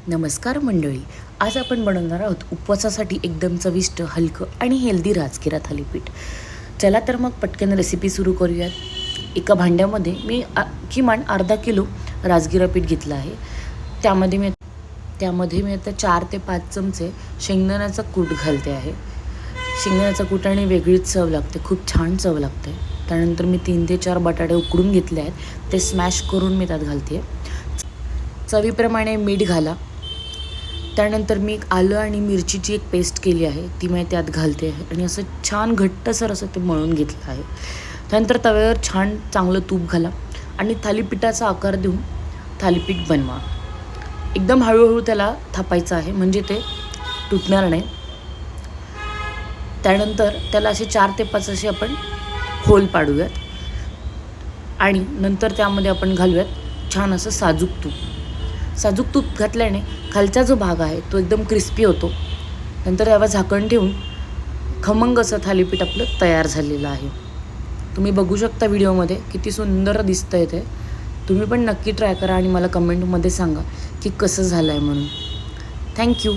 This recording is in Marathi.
नमस्कार मंडळी, आज आपण बनवणार आहोत उपवासासाठी एकदम चविष्ट, हलकं आणि हेल्दी राजगिरा थालीपीठ. चला तर मग पटकन रेसिपी सुरू करूयात. एका भांड्यामध्ये मी किमान अर्धा किलो राजगिरा पीठ घेतलं आहे. त्यामध्ये मी आता 4 ते 5 चमचे शेंगदाण्याचा कूट घालते आहे. शेंगदाण्याचा कूटाने वेगळीच चव लागते, खूप छान चव लागते. त्यानंतर मी 3 ते 4 बटाटे उकडून घेतले आहेत, ते स्मॅश करून मी त्यात घालते. चवीप्रमाणे मीठ घाला. त्यानंतर मी आलं आणि मिरचीची एक पेस्ट केली आहे, ती मी त्यात घालते आहे आणि असं छान घट्टसर असं ते मळून घेतलं आहे. त्यानंतर तव्यावर छान चांगलं तूप घाला आणि थालीपीठाचा आकार देऊन थालीपीठ बनवा. एकदम हळूहळू त्याला थापायचं आहे, म्हणजे ते तुटणार नाही. त्यानंतर त्याला असे 4 ते 5 असे आपण होल पाडूयात आणि नंतर त्यामध्ये आपण घालूयात छान असं साजूक तूप घातल्याने खालचा जो भाग आहे तो एकदम क्रिस्पी होतो. नंतर यावर झाकण ठेवून खमंग असं थालीपीठ आपलं तयार झालेलं आहे. तुम्ही बघू शकता व्हिडिओमध्ये किती सुंदर दिसतं आहे ते. तुम्ही पण नक्की ट्राय करा आणि मला कमेंटमध्ये सांगा की कसं झालं आहे म्हणून. थँक्यू.